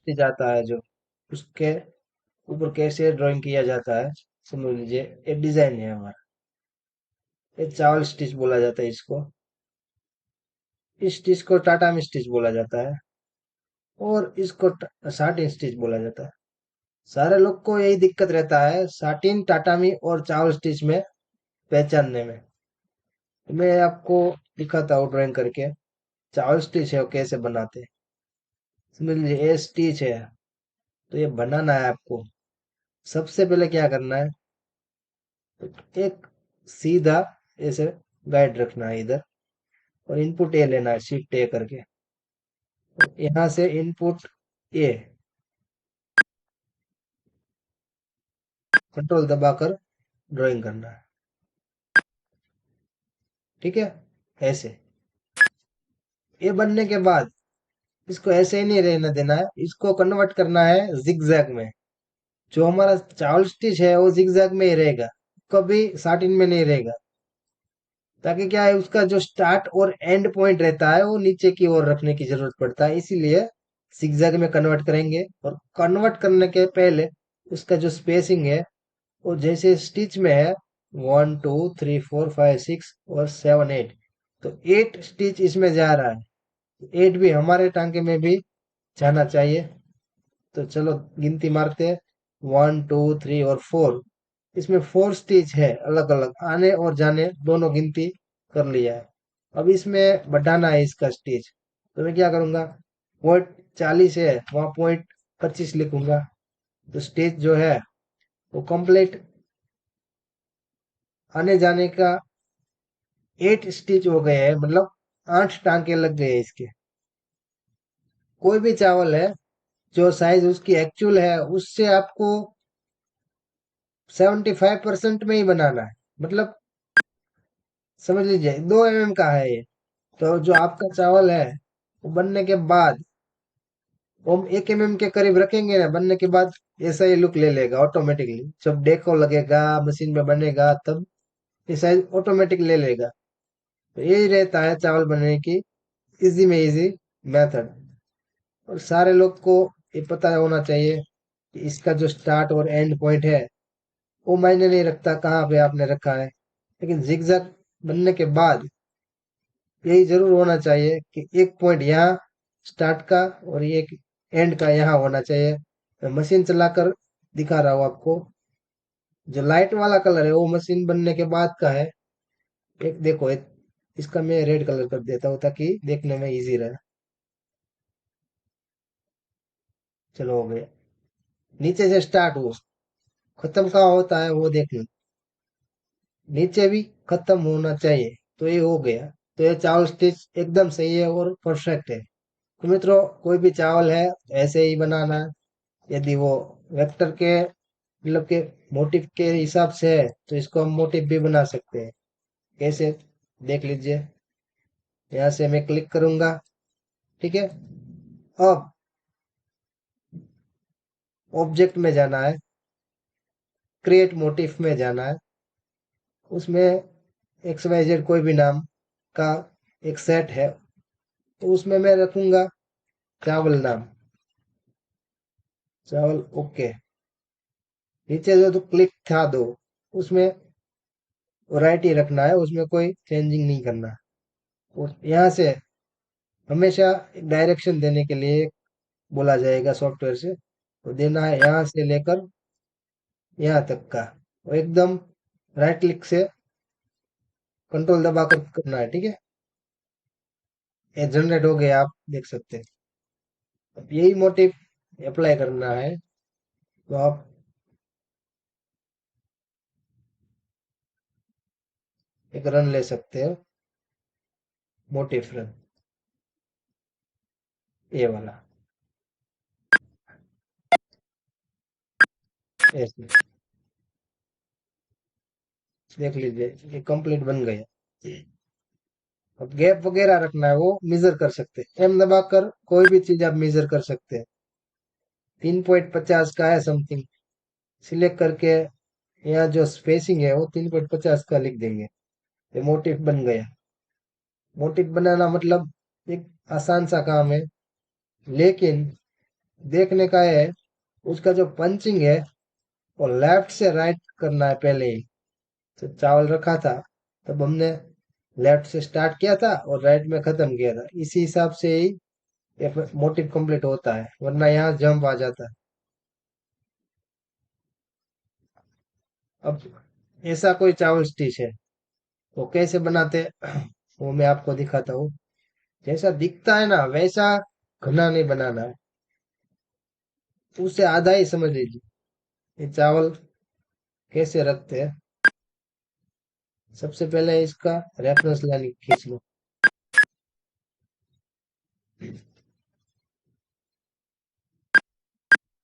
Stitch आता है जो, उसके ऊपर कैसे ड्राइंग किया जाता है, समझ लीजिए ये डिजाइन है हमारा। ये चावल स्टिच बोला जाता है इसको। इस स्टिच को टाटा में स्टिच बोला जाता है, और इसको साटिन स्टिच बोला जाता है। सारे लोग को यही दिक्कत रहता है साटिन, टाटामी और चावल स्टिच में पहचानने में। तो मैं आपको दिखाता हूँ ड्राइंग करके। चावल स्टिच है वो कैसे बनाते हैं, समझ लीजिए ये स्टिच है। तो ये बनाना है आपको। सबसे पहले क्या करना है, तो एक सीधा ऐसे गाइड रखना है इधर, और इनपुट ए लेना है शिफ्ट ए करके। तो यहाँ से इनपुट ए, कंट्रोल दबाकर ड्राइंग करना है। ठीक है, ऐसे। ये बनने के बाद इसको ऐसे ही नहीं रहने देना है, इसको कन्वर्ट करना है जिगजैग में। जो हमारा चावल स्टिच है वो जिगजैग में ही रहेगा, कभी साटिन में नहीं रहेगा। ताकि क्या है, उसका जो स्टार्ट और एंड पॉइंट रहता है वो नीचे की ओर रखने की जरूरत पड़ता है, इसीलिए जिगजैग में कन्वर्ट करेंगे। और कन्वर्ट करने के पहले उसका जो स्पेसिंग है वो जैसे स्टिच में है 1 2 3 4 5 6 और 7 8, तो 8 स्टिच इसमें जा रहा है। 8 भी हमारे टांके में भी जाना चाहिए। तो चलो गिनती मारते हैं, 1 2 3 और 4। इसमें 4 स्टिच है, अलग अलग आने और जाने दोनों गिनती कर लिया है। अब इसमें बढ़ाना है इसका स्टिच, तो मैं क्या करूंगा, पॉइंट 40 है वहां पॉइंट 25 लिखूंगा। तो स्टिच जो है वो कंप्लीट आने जाने का 8 स्टिच हो गए हैं, मतलब 8 टांके लग गए हैं इसके। कोई भी चावल है जो साइज उसकी एक्चुअल है उससे आपको 75% में ही बनाना है। मतलब समझ लीजिए 2 mm का है ये। तो जो आपका चावल है वो बनने के बाद हम 1 mm के करीब रखेंगे ना, बनने के बाद ऐसा ही लुक ले लेगा ऑटोमेटिकली। जब डेको लगेगा मशीन में बनेगा तब ये साइज ऑटोमेटिक ले लेगा। तो यही रहता है चावल बनने की इजी में इजी मेथड। और सारे लोग को ये पता होना चाहिए कि इसका जो स्टार्ट और एंड पॉइंट है वो मायने नहीं रखता कहाँ पे आपने रखा है। लेकिन जिगजैग बनने के बाद यही जरूर होना चाहिए कि एक पॉइंट यहाँ स्टार्ट का और एक एंड का यहाँ होना चाहिए। मैं मशीन चलाकर दिखा रहा हूँ आपको। जो लाइट वाला कलर है वो मशीन बनने के बाद का है। एक देखो इसका मैं रेड कलर कर देता हूँ ताकि देखने में इजी रहे। चलो हो गया। नीचे से स्टार्ट हो, खत्म कहाँ होता है वो देख लो। नीचे भी खत्म होना चाहिए। तो ये हो गया। तो ये चावल स्टिच एकदम सही है और परफेक्ट है। तो मित्रों कोई भी चावल है ऐसे ही बनाना है। यदि वो वेक्टर के मतलब के मोटिव के हिसाब से है तो इसको हम मोटिव भी बना सकते हैं। कैसे, देख लीजिए। यहाँ से मैं क्लिक करूंगा। ठीक है, अब ऑब्जेक्ट में जाना है, क्रिएट मोटिव में जाना है। उसमें एक्स वाई जेड कोई भी नाम का एक सेट है, तो उसमें मैं रखूंगा चावल नाम, चावल। ओके, नीचे जो तो क्लिक था दो, उसमें वैरायटी रखना है, उसमें कोई चेंजिंग नहीं करना। और यहाँ से हमेशा डायरेक्शन देने के लिए बोला जाएगा सॉफ्टवेयर से, तो देना है यहाँ से लेकर यहाँ तक का। और एकदम राइट क्लिक से कंट्रोल दबाकर करना है। ठीक है, ये जनरेट हो गया, आप देख सकते हैं। अब यही मोटिव अप्लाई करना है, तो आप एक रन ले सकते हो, मोटिव रन, ये वाला। ऐसे देख लीजिए ये कंप्लीट बन गया। अब गैप वगैरह रखना है वो मेजर कर सकते हैं, एम दबाकर कोई भी चीज आप मेजर कर सकते हैं। 3.50 का है समथिंग, सिलेक्ट करके यहाँ जो स्पेसिंग है वो 3.50 का लिख देंगे। ये मोटिव बन गया। मोटिव बनाना मतलब एक आसान सा काम है, लेकिन देखने का है, उसका जो पंचिंग है वो लेफ्ट से राइट करना है पहले ही। तो चावल रखा था तब हमने लेफ्ट से स्टार्ट किया था और राइट में खत्म किया था, इसी हिसाब से ही ये मोटिव कंप्लीट होता है, वरना यहाँ जंप आ जाता है। अब ऐसा कोई चावल स्टिच है, वो कैसे बनाते हैं, वो मैं आपको दिखाता हूँ। जैसा दिखता है ना वैसा घना नहीं बनाना है, तो उससे आधा ही समझ लीजिए। ये चावल कैसे रखते हैं, सबसे पहले इसका रेफरेंस लाइन खींच लो,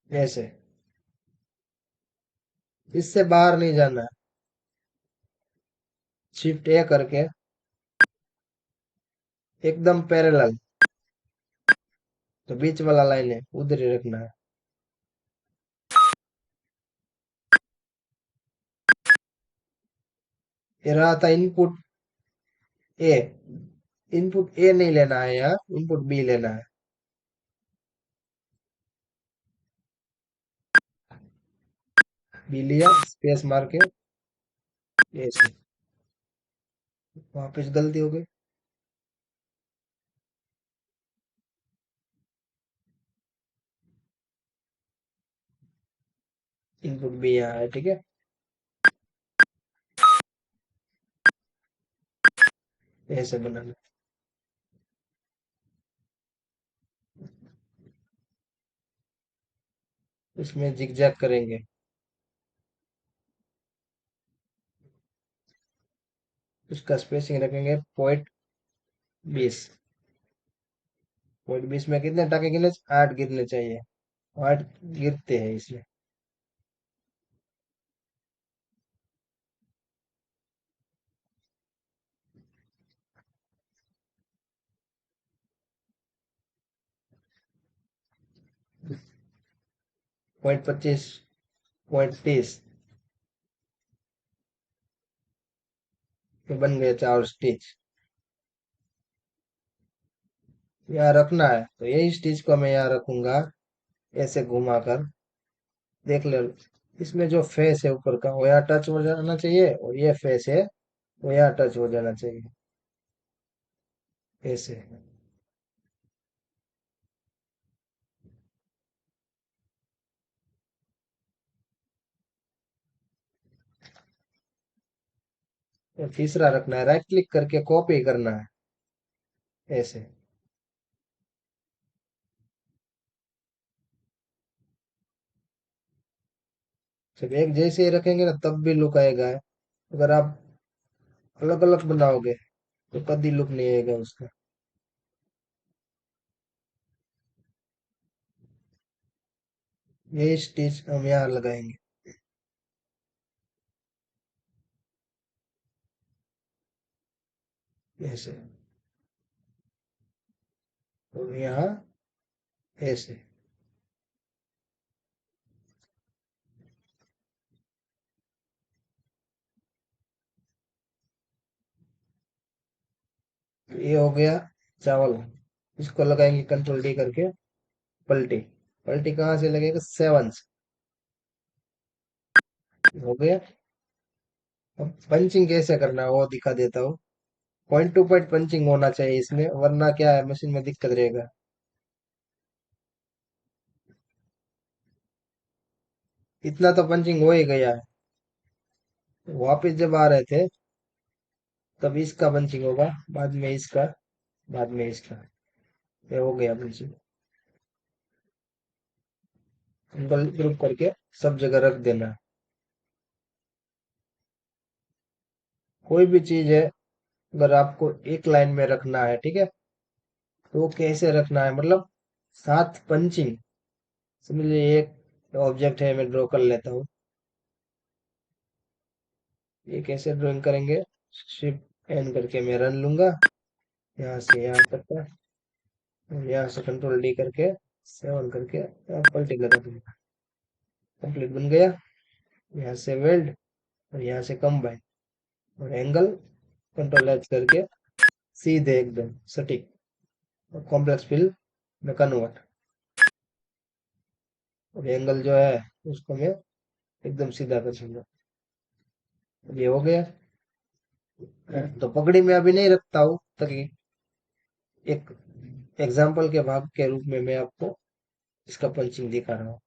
ऐसे। इससे बाहर नहीं जाना है, शिफ्ट ए करके एकदम पैरेलल, तो बीच वाला लाइन है उधर ही रखना है। ये रहा था इनपुट ए, इनपुट ए नहीं लेना है, यहाँ इनपुट बी लेना है। बी लिया, स्पेस मार के ऐसे, वापस गलती हो गई। इनपुट बी यहाँ है, ठीक है। ऐसे बनाना, इसमें जिगजैग करेंगे। उसका स्पेसिंग रखेंगे 0.20। 0.20 में कितने टाके गिरने, 8 गिरने चाहिए, 8 गिरते हैं इसमें। 0.25, 0.30 बन गए 4 स्टिच। यहाँ रखना है तो यही स्टिच को मैं यहाँ रखूंगा, ऐसे घुमा कर। देख ले, इसमें जो फेस है ऊपर का वो यहाँ टच हो जाना चाहिए, और ये फेस है वो यहाँ टच हो जाना चाहिए, ऐसे। और तीसरा रखना है, राइट क्लिक करके कॉपी करना है, ऐसे। जब एक जैसे ही रखेंगे ना तब भी लुक आएगा, अगर आप अलग अलग बनाओगे तो कभी लुक नहीं आएगा उसका। ये स्टिच हम यहाँ लगाएंगे, ऐसे। और यहाँ ऐसे। ये हो गया चावल। इसको लगाएंगे कंट्रोल डी करके, पलटी। पलटी कहाँ से लगेगा, 7 हो गया। अब पंचिंग कैसे करना है वो दिखा देता हूँ। पॉइंट टू पॉइंट पंचिंग होना चाहिए इसमें, वरना क्या है मशीन में दिक्कत रहेगा। इतना तो पंचिंग हो ही गया है, वापिस जब आ रहे थे तब इसका पंचिंग होगा, बाद में इसका, बाद में इसका। ये हो गया पंचिंग। सिंगल ग्रुप करके सब जगह रख देना है। कोई भी चीज है अगर आपको एक लाइन में रखना है, ठीक है, तो वो कैसे रखना है, मतलब 7 पंचिंग। समझ लीजिए एक ऑब्जेक्ट है, मैं ड्रॉ कर लेता हूँ। ये कैसे ड्राइंग करेंगे, शिफ्ट एन करके मैं रन लूंगा, यहाँ से यहाँ तक का, और यहाँ से कंट्रोल डी करके 7 करके यहाँ पलटी लगा दूंगा। कंप्लीट बन गया। यहाँ से वेल्ड, और यहाँ से कंबाइन, और एंगल कंट्रोल एच करके सीधे एकदम सटीक, और कॉम्प्लेक्स फिल में कन्वर्ट। अब एंगल जो है उसको मैं एकदम सीधा कर दूंगा। अब ये हो गया। तो पगड़ी में अभी नहीं रखता हूँ, ताकि एक एग्जाम्पल के भाग के रूप में मैं आपको इसका पंचिंग दिखा रहा हूँ।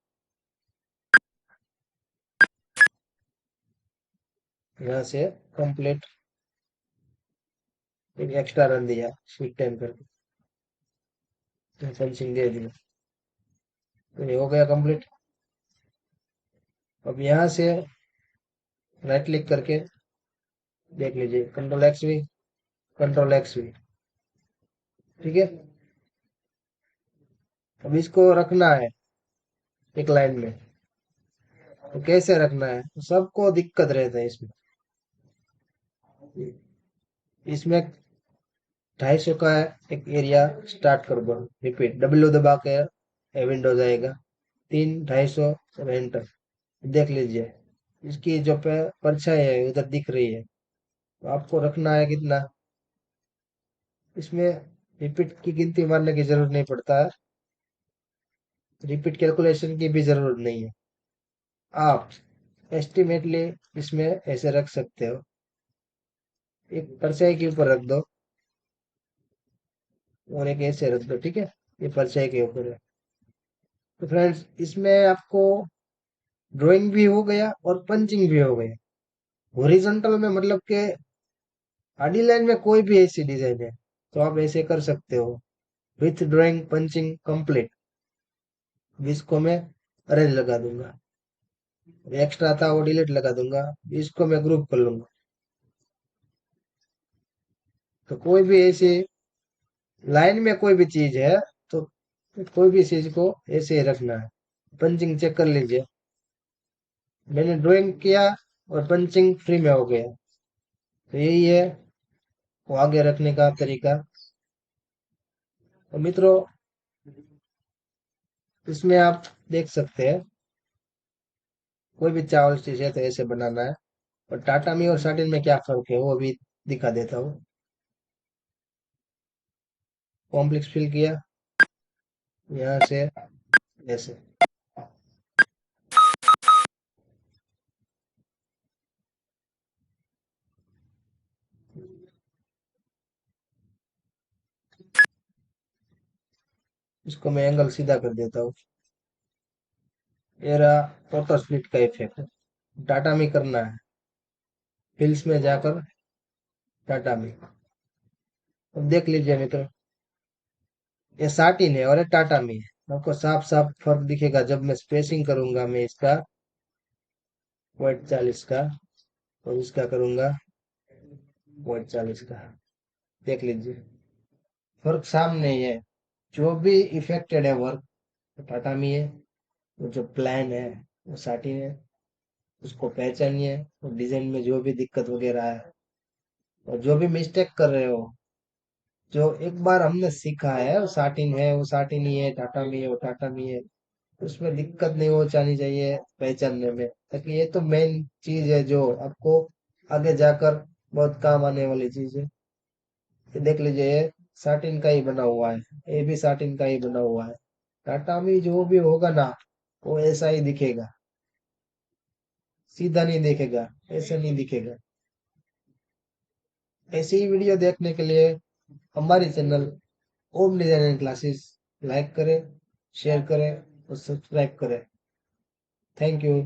यहाँ से कंप्लीट एक एक्स्ट्रा रन दिया स्वीट टाइम करके, तो पंचिंग दे दिया। तो ये हो गया कंप्लीट। अब यहाँ से राइट क्लिक करके देख लीजिए, कंट्रोल एक्स भी, कंट्रोल एक्स भी, ठीक है। अब इसको रखना है एक लाइन में। तो कैसे रखना है, तो सबको दिक्कत रहता है इसमें। इसमें 250 का एक एरिया स्टार्ट कर दो, रिपीट डब्ल्यू दबा के विंडोज आएगा, 3 250 एंटर। देख लीजिए इसकी जो परछाई है उधर दिख रही है। तो आपको रखना है कितना, इसमें रिपीट की गिनती मारने की जरूरत नहीं पड़ता है, रिपीट कैलकुलेशन की भी जरूरत नहीं है। आप एस्टिमेटली इसमें ऐसे रख सकते हो, एक परछाई के ऊपर रख दो और एक ऐसे रख दो, ठीक है। ये परछाई के ऊपर है। तो फ्रेंड्स इसमें आपको ड्राइंग भी हो गया और पंचिंग भी हो गया। हॉरिजॉन्टल में मतलब के आडी लाइन में कोई भी ऐसी डिजाइन है तो आप ऐसे कर सकते हो, विथ ड्राइंग पंचिंग कंप्लीट। इसको मैं अरेंज लगा दूंगा, एक्स्ट्रा था वो डिलीट लगा दूंगा, इसको मैं ग्रुप कर लूंगा। तो कोई भी ऐसी लाइन में कोई भी चीज है तो कोई भी चीज को ऐसे ही रखना है। पंचिंग चेक कर लीजिए, मैंने ड्राइंग किया और पंचिंग फ्री में हो गया। तो यही है वो आगे रखने का तरीका। तो मित्रों इसमें आप देख सकते हैं, कोई भी चावल चीज है तो ऐसे बनाना है। और टाटा मी और साटिन में क्या फर्क है वो भी दिखा देता हूँ। कॉम्प्लेक्स फिल किया यहाँ से ऐसे, इसको मैं एंगल सीधा कर देता हूँ। ये रहा टोटल स्प्लिट का इफेक्ट। टाटा में करना है, फिल्स में जाकर टाटा में। अब देख लीजिए मित्र, ये साटिन है और ये टाटा में है। आपको साफ साफ फर्क दिखेगा जब मैं स्पेसिंग करूंगा, मैं इसका पॉइंट 40 का और इसका करूंगा पॉइंट 40 का। देख लीजिए फर्क सामने ही है। जो भी इफेक्टेड है वर्क वो टाटा में है, वो जो प्लान है वो साटिन है। उसको पहचानिए और डिजाइन में जो भी दिक्कत वगैरह है और जो भी मिस्टेक कर रहे हो, जो एक बार हमने सीखा है वो साटिन है, वो साटिन ही है, टाटा में है वो टाटा में है। उसमें दिक्कत नहीं हो जानी चाहिए पहचानने में, ताकि ये तो मेन चीज है जो आपको आगे जाकर बहुत काम आने वाली चीज है। ये देख लीजिए ये साटिन का ही बना हुआ है, ये भी साटिन का ही बना हुआ है। टाटा में जो भी होगा ना वो ऐसा ही दिखेगा, सीधा नहीं दिखेगा, ऐसे नहीं दिखेगा। ऐसी ही वीडियो देखने के लिए हमारी चैनल ओम डिजाइनिंग क्लासेस लाइक करें, शेयर करें और सब्सक्राइब करें। Thank you.